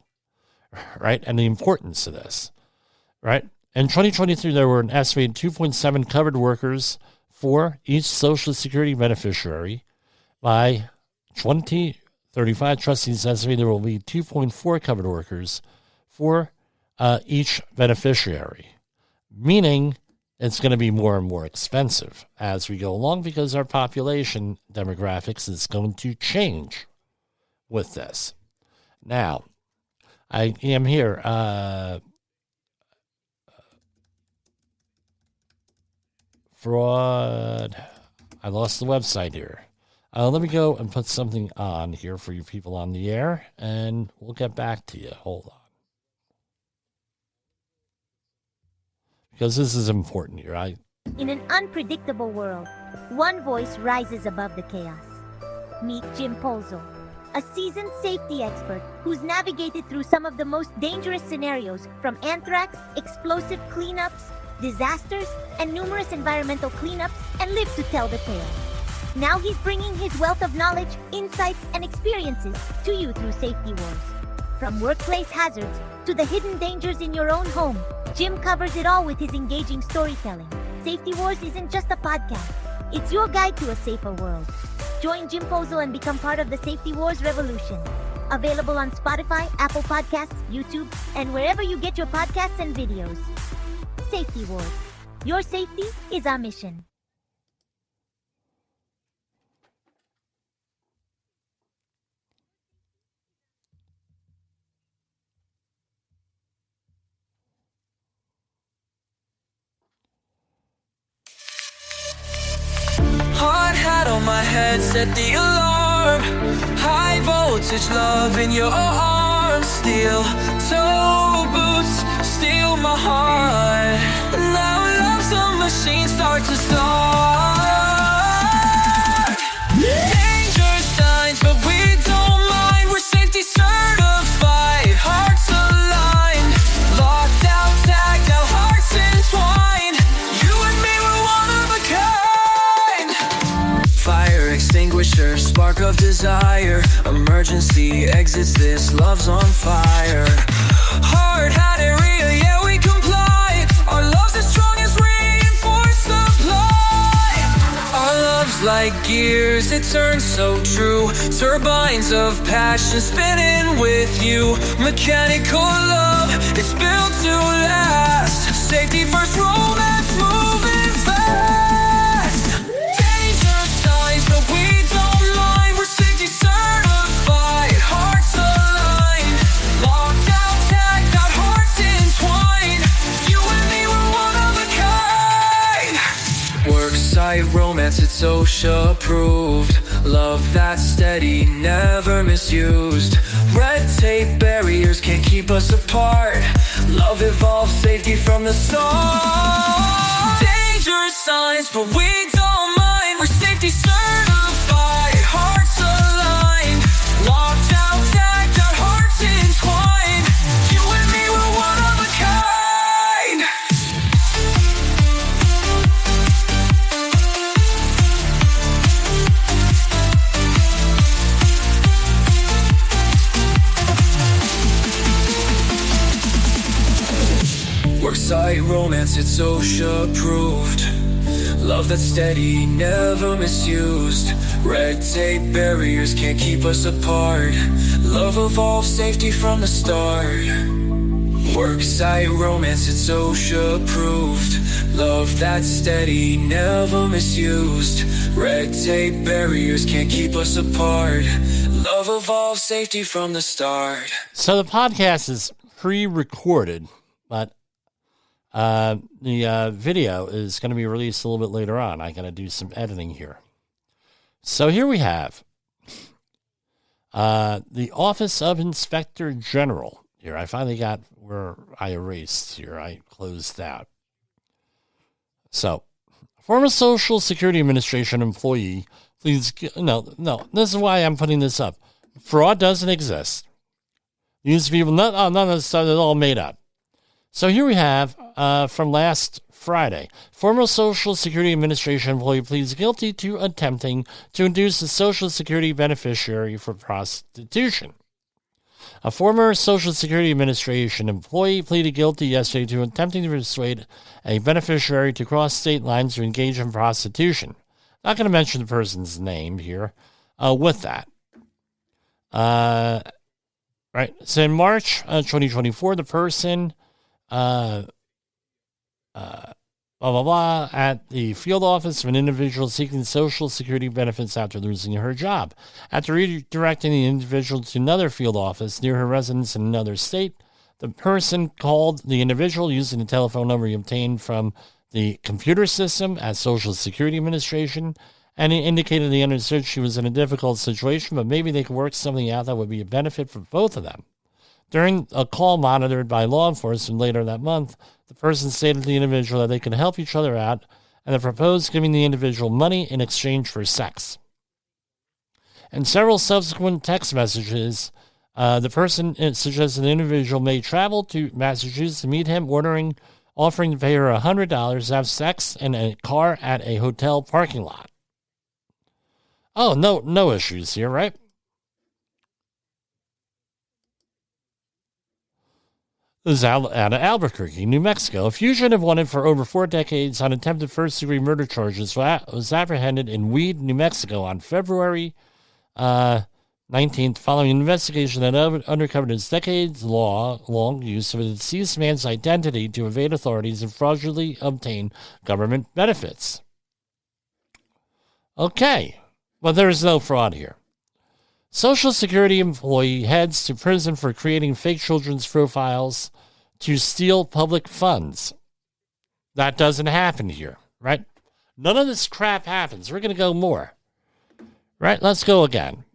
right? And the importance of this, right? In 2023, there were an estimated 2.7 covered workers for each Social Security beneficiary. By 2035, trustees estimate there will be 2.4 covered workers for each beneficiary, meaning it's going to be more and more expensive as we go along because our population demographics is going to change with this. Now, I am here. Fraud. I lost the website here. Let me go and put something on here for you people on the air, and we'll get back to you. Hold on. Because this is important here. In an unpredictable world, one voice rises above the chaos. Meet Jim Polzo, a seasoned safety expert who's navigated through some of the most dangerous scenarios, from anthrax, explosive cleanups, disasters, and numerous environmental cleanups, and lived to tell the tale. Now he's bringing his wealth of knowledge, insights, and experiences to you through Safety Wars. From workplace hazards to the hidden dangers in your own home, Jim covers it all with his engaging storytelling. Safety Wars isn't just a podcast, it's your guide to a safer world. Join Jim Polzo and become part of the Safety Wars revolution. Available on Spotify, Apple Podcasts, YouTube, and wherever you get your podcasts and videos. Safety Wars. Your safety is our mission. Hard hat on my head, set the alarm. High voltage love in your arms. Steel toe boots, steal my heart. Now love's a machine, start to start. Danger signs, but we don't mind. We're safety certified, hearts aligned. Locked out, tagged out, hearts entwined. You and me were one of a kind. Fire extinguisher, spark of desire. Emergency exits, this love's on fire. Hard hat area, yeah, we comply. Our love's as strong as reinforced supply. Our love's like gears, it turns so true. Turbines of passion spinning with you. Mechanical love, it's built to last. Safety first, romance moving fast. Danger signs, but we don't mind. We're safety certified, hearts aligned. Locked out, tagged out, hearts entwined. You and me were one of a kind. Worksite romance, it's OSHA approved. Love that's steady, never misused. Red tape barriers can't keep us apart. Love evolves, safety from the start. Danger signs, but we don't mind. We're safety certified, hearts aligned. Locked out, tagged out, hearts entwined. You and me were one of a kind. Worksite romance, it's OSHA approved. Love that's steady, never misused. Red tape barriers can't keep us apart. Love evolves, safety from the start. Worksite romance, it's OSHA approved. Love that's steady, never misused. Red tape barriers can't keep us apart. Love evolves, safety from the start. So the podcast is pre-recorded, but the video is going to be released a little bit later on. I got to do some editing here. So here we have the Office of Inspector General. Here, I finally got where I erased here. I closed out. So, former Social Security Administration employee, please, no, this is why I'm putting this up. Fraud doesn't exist. These people, none of this stuff is all made up. So here we have, from last Friday, former Social Security Administration employee pleads guilty to attempting to induce a Social Security beneficiary for prostitution. A former Social Security Administration employee pleaded guilty yesterday to attempting to persuade a beneficiary to cross state lines to engage in prostitution. Not going to mention the person's name here with that. Right. So in March 2024, the person at the field office of an individual seeking Social Security benefits after losing her job. After redirecting the individual to another field office near her residence in another state, the person called the individual using the telephone number he obtained from the computer system at Social Security Administration And he indicated he understood she was in a difficult situation, but maybe they could work something out that would be a benefit for both of them. During a call monitored by law enforcement later that month, the person stated to the individual that they could help each other out and they proposed giving the individual money in exchange for sex. In several subsequent text messages, the person suggested the individual may travel to Massachusetts to meet him, offering to pay her $100 to have sex in a car at a hotel parking lot. Oh, no issues here, right? This is out of Albuquerque, New Mexico. A fugitive wanted for over 4 decades on attempted first-degree murder charges was apprehended in Weed, New Mexico on February 19th, following an investigation that uncovered his decades-long use of a deceased man's identity to evade authorities and fraudulently obtain government benefits. Okay, well, there's no fraud here. Social Security employee heads to prison for creating fake children's profiles to steal public funds. That doesn't happen here, right? None of this crap happens. We're going to go more. Right, let's go again.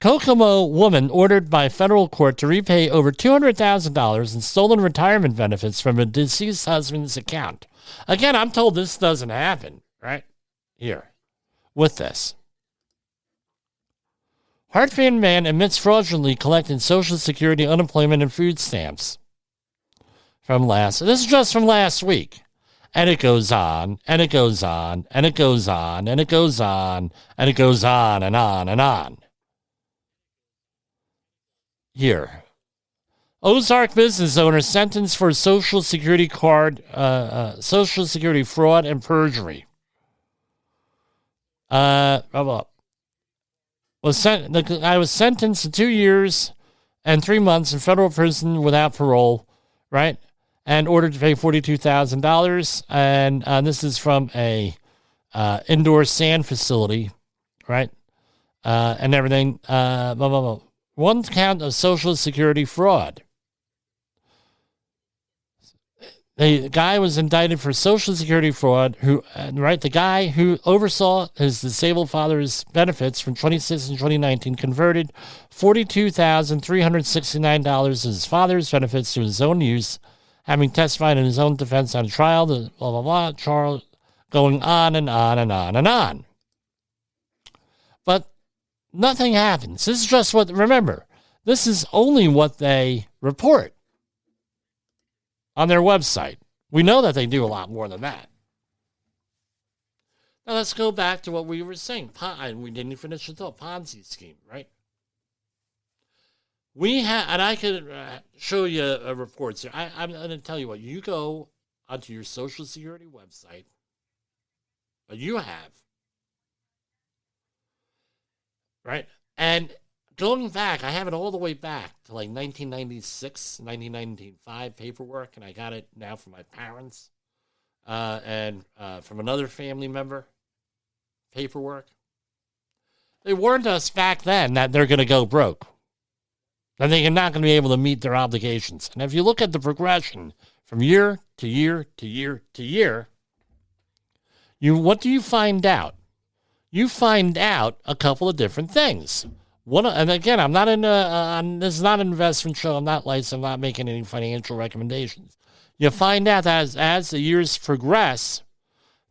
Kokomo woman ordered by federal court to repay over $200,000 in stolen retirement benefits from a deceased husband's account. Again, I'm told this doesn't happen, right? Here, with this. Hartford man admits fraudulently collecting Social Security, unemployment, and food stamps. This is just from last week. And it goes on, and it goes on, and it goes on, and it goes on, and it goes on and on and on. Here. Ozark business owner sentenced for Social Security Social Security fraud and perjury. I was sentenced to 2 years and 3 months in federal prison without parole, right? And ordered to pay $42,000. And this is from a indoor sand facility, right? And everything. One count of Social Security fraud. The guy was indicted for Social Security fraud, the guy who oversaw his disabled father's benefits from 2016 and 2019 converted $42,369 of his father's benefits to his own use, having testified in his own defense on trial, blah, blah, blah, Charles, going on and on and on and on. But nothing happens. This is just remember, this is only what they report on their website. We know that they do a lot more than that. Now let's go back to what we were saying. We didn't finish the thought. Ponzi scheme, right? And I could show you reports here. I'm going to tell you what. You go onto your Social Security website, but you have, right? And going back, I have it all the way back to like 1996, 1995 paperwork, and I got it now from my parents and from another family member paperwork. They warned us back then that they're going to go broke, that they're not going to be able to meet their obligations. And if you look at the progression from year to year to year to year, what do you find out? You find out a couple of different things. And again, I'm not this is not an investment show. I'm not licensed. I'm not making any financial recommendations. You find out that as the years progress,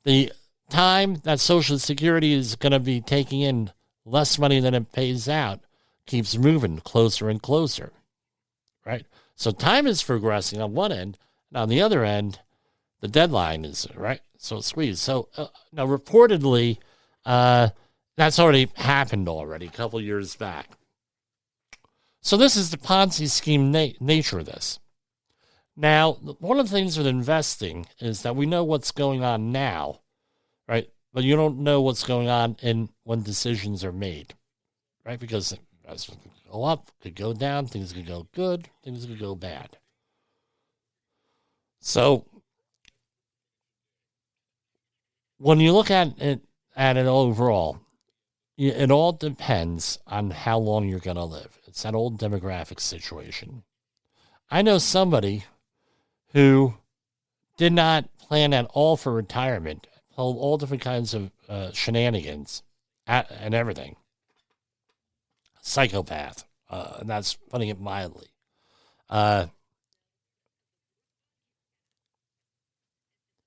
the time that Social Security is going to be taking in less money than it pays out keeps moving closer and closer, right? So time is progressing on one end, and on the other end, the deadline is, right, so squeezed. So now reportedly, that's already happened already a couple years back. So this is the Ponzi scheme nature of this. Now, one of the things with investing is that we know what's going on now, right? But you don't know what's going on when decisions are made, right? Because as could go up, could go down, things could go good, things could go bad. So when you look at it overall, it all depends on how long you're going to live. It's that old demographic situation. I know somebody who did not plan at all for retirement, told all different kinds of shenanigans and everything. Psychopath. And that's putting it mildly.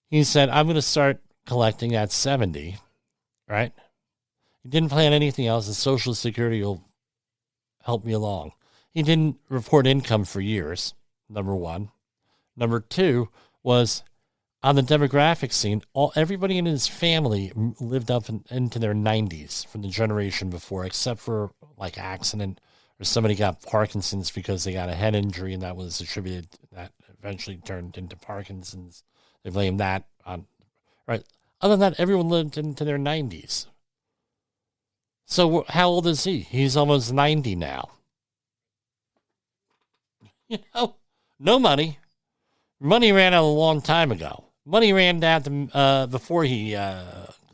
He said, I'm going to start collecting at 70, right? He didn't plan anything else, and Social Security will help me along. He didn't report income for years, number one. Number two was on the demographic scene, everybody in his family lived up into their 90s from the generation before, except for like accident or somebody got Parkinson's because they got a head injury and that was attributed, that eventually turned into Parkinson's. They blame that on, right? Other than that, everyone lived into their 90s. So how old is he? He's almost 90 now. You know, no money. Money ran out a long time ago. Money ran out before he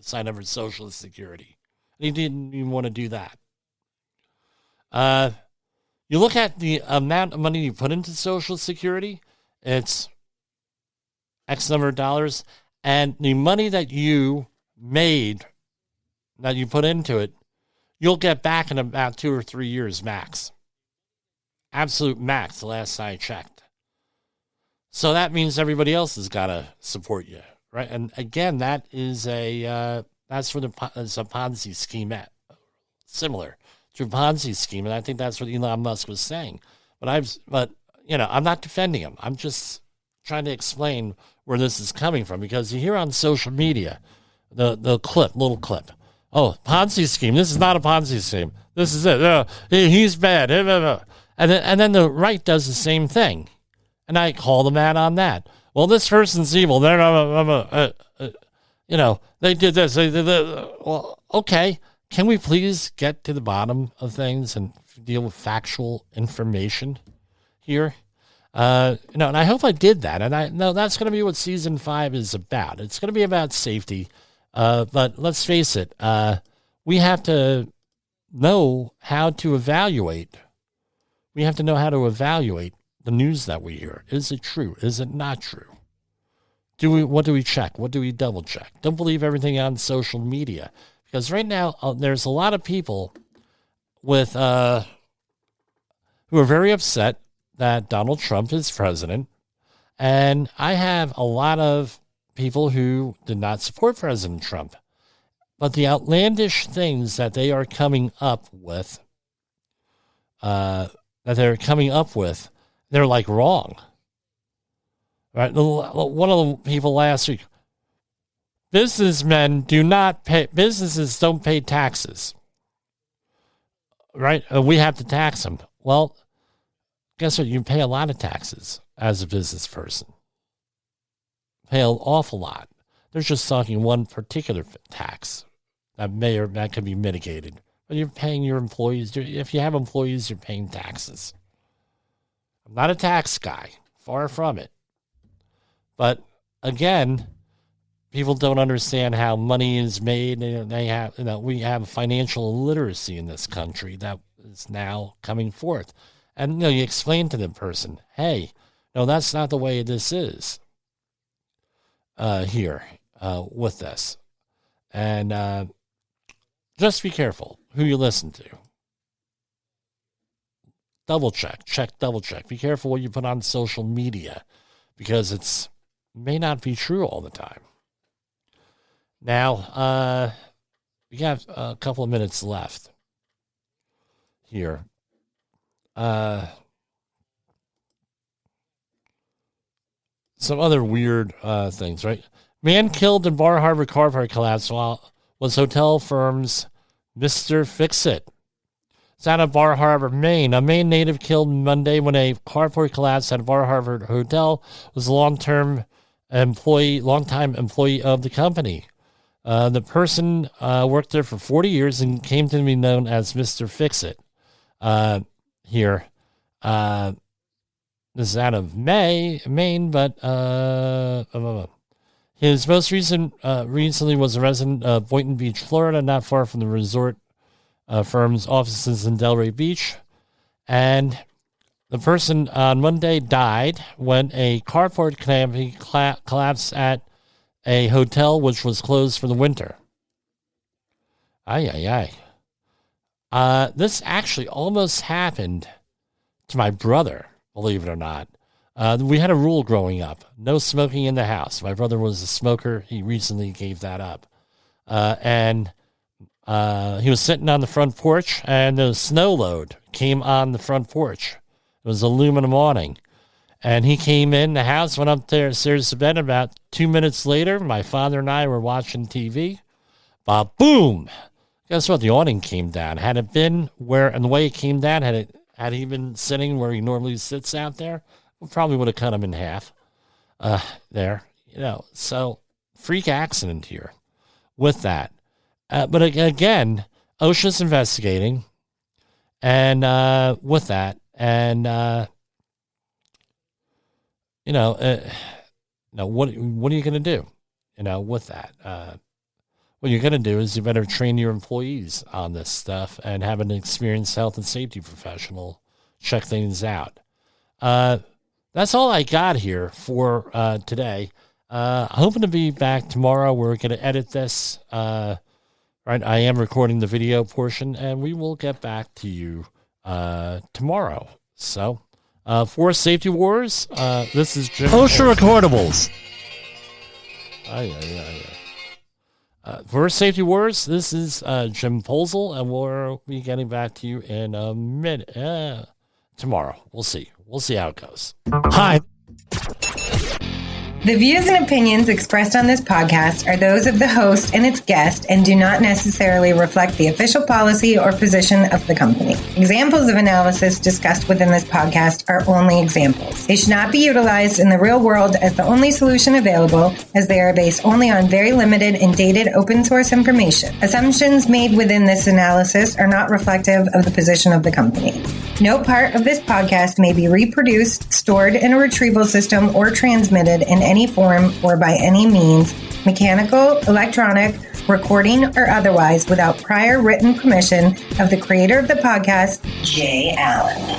signed up for Social Security. He didn't even want to do that. You look at the amount of money you put into Social Security, it's X number of dollars, and the money that you made, that you put into it, you'll get back in about 2 or 3 years max. Absolute max, the last I checked. So that means everybody else has got to support you, right? And again, that is that's for it's a Ponzi scheme, similar to a Ponzi scheme, and I think that's what Elon Musk was saying. But I'm not defending him. I'm just trying to explain where this is coming from, because you hear on social media the little clip. Oh, Ponzi scheme. This is not a Ponzi scheme. This is it. He's bad. And then the right does the same thing. And I call them out on that. Well, this person's evil. They're, they did this. They did that. Well, okay. Can we please get to the bottom of things and deal with factual information here? And I hope I did that. And I know that's going to be what season 5 is about. It's going to be about safety. But let's face it. We have to know how to evaluate. We have to know how to evaluate the news that we hear. Is it true? Is it not true? What do we check? What do we double check? Don't believe everything on social media, because right now there's a lot of people with who are very upset that Donald Trump is president, and I have a lot of people who did not support President Trump, but the outlandish things that they are coming up with, they're like wrong. Right? One of the people last week, businesses don't pay taxes. Right? We have to tax them. Well, guess what? You pay a lot of taxes as a business person. Pay an awful lot. They're just talking one particular tax that could be mitigated. But you're paying your employees. If you have employees, you're paying taxes. I'm not a tax guy, far from it. But again, people don't understand how money is made. We have financial illiteracy in this country that is now coming forth. And you explain to the person, hey, no, that's not the way this is here with this. And just be careful who you listen to. Double check. Be careful what you put on social media, because it may not be true all the time. Now, we have a couple of minutes left here. Some other weird things, right? Man killed in Bar Harbor car park collapse while was hotel firm's Mr. Fix-It. It's out of Bar Harbor, Maine. A Maine native killed Monday when a carport collapsed at a Bar Harbor hotel. Was a long-time employee of the company. The person worked there for 40 years and came to be known as Mr. Fix-It. Here, this is out of Maine, but his most recently was a resident of Boynton Beach, Florida, not far from the resort firm's offices in Delray Beach. And the person on Monday died when a carport collapsed at a hotel which was closed for the winter. Ay. This actually almost happened to my brother, believe it or not. We had a rule growing up, no smoking in the house. My brother was a smoker. He recently gave that up. And he was sitting on the front porch, and the snow load came on the front porch. It was aluminum awning. And he came in the house, went upstairs to bed. About 2 minutes later, my father and I were watching TV. Boom! Guess what? The awning came down. Had it been and the way it came down, had he been sitting where he normally sits out there, we probably would have cut him in half. There, so freak accident here with that. But again, OSHA's investigating, and with that, and what are you going to do? With that, what you're going to do is you better train your employees on this stuff and have an experienced health and safety professional check things out. That's all I got here for today. Hoping to be back tomorrow. We're going to edit this. Right, I am recording the video portion, and we will get back to you tomorrow. So, for Safety Wars, this is Jim. OSHA Recordables. For Safety Wars, this is Jim Posel, and we'll be getting back to you in a minute. Tomorrow. We'll see. We'll see how it goes. Hi. The views and opinions expressed on this podcast are those of the host and its guest and do not necessarily reflect the official policy or position of the company. Examples of analysis discussed within this podcast are only examples. They should not be utilized in the real world as the only solution available, as they are based only on very limited and dated open source information. Assumptions made within this analysis are not reflective of the position of the company. No part of this podcast may be reproduced, stored in a retrieval system, or transmitted in any form or by any means, mechanical, electronic, recording, or otherwise, without prior written permission of the creator of the podcast, Jay Allen.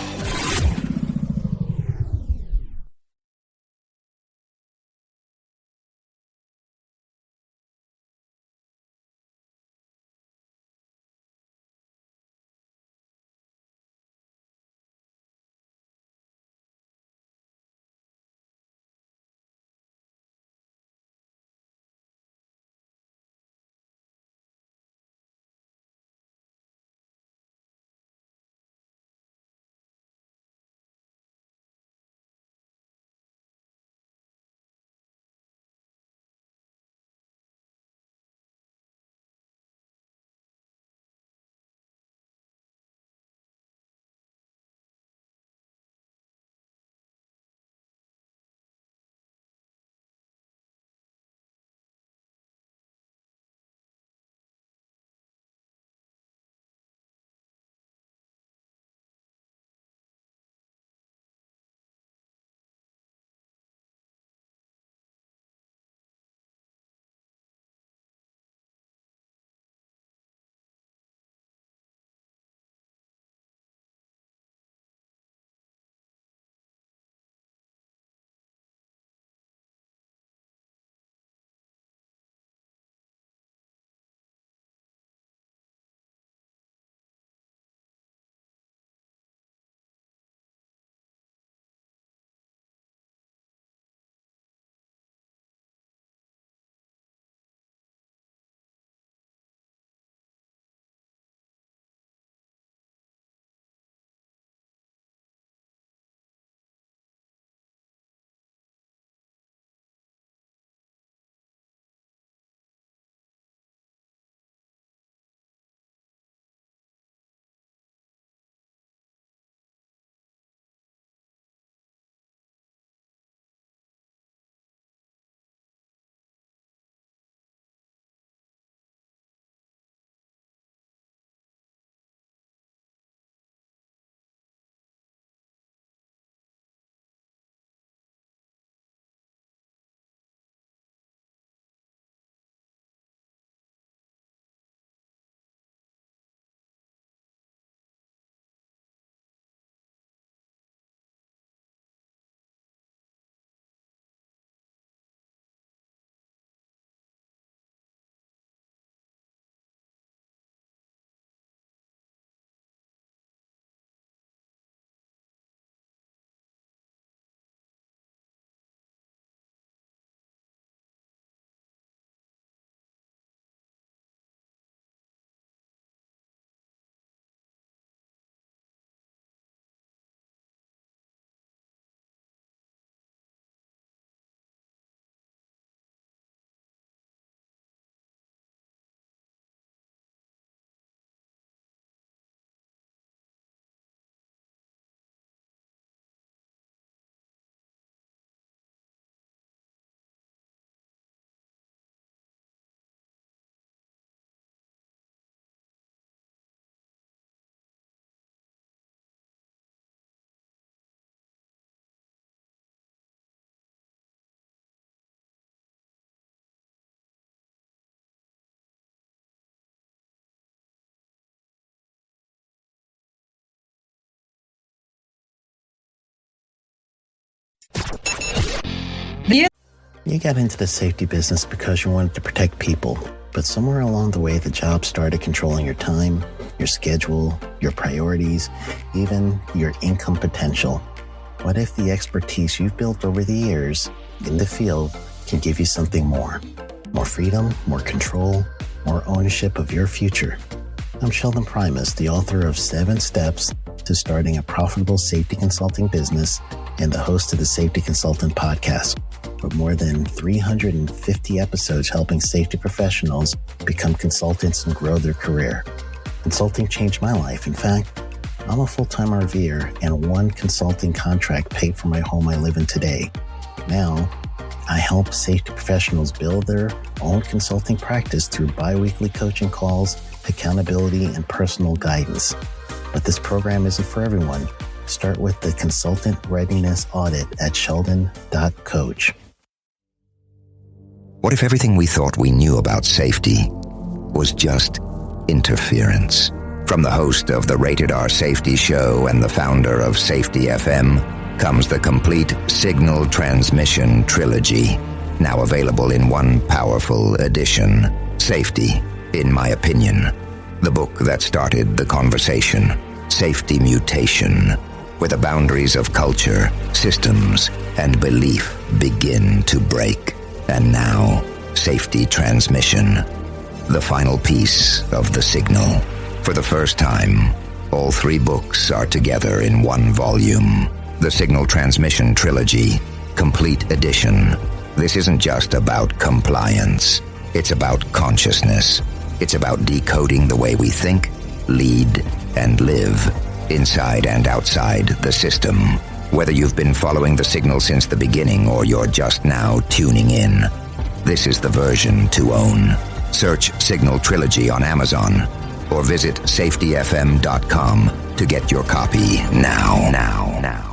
You got into the safety business because you wanted to protect people, but somewhere along the way, the job started controlling your time, your schedule, your priorities, even your income potential. What if the expertise you've built over the years in the field can give you something more? More freedom, more control, more ownership of your future. I'm Sheldon Primus, the author of 7 Steps to Starting a Profitable Safety Consulting Business and the host of the Safety Consultant Podcast, with more than 350 episodes helping safety professionals become consultants and grow their career. Consulting changed my life. In fact, I'm a full-time RVer, and one consulting contract paid for my home I live in today. Now, I help safety professionals build their own consulting practice through bi-weekly coaching calls, accountability, and personal guidance. But this program isn't for everyone. Start with the Consultant Readiness Audit at sheldon.coach. What if everything we thought we knew about safety was just interference? From the host of the Rated R Safety Show and the founder of Safety FM comes the complete Signal Transmission Trilogy, now available in one powerful edition. Safety, in my opinion, the book that started the conversation. Safety Mutation, where the boundaries of culture, systems, and belief begin to break. And now, Safety Transmission, the final piece of the signal. For the first time, all 3 books are together in one volume. The Signal Transmission Trilogy, Complete Edition. This isn't just about compliance. It's about consciousness. It's about decoding the way we think, lead, and live, inside and outside the system. Whether you've been following the signal since the beginning or you're just now tuning in, this is the version to own. Search Signal Trilogy on Amazon or visit safetyfm.com to get your copy now.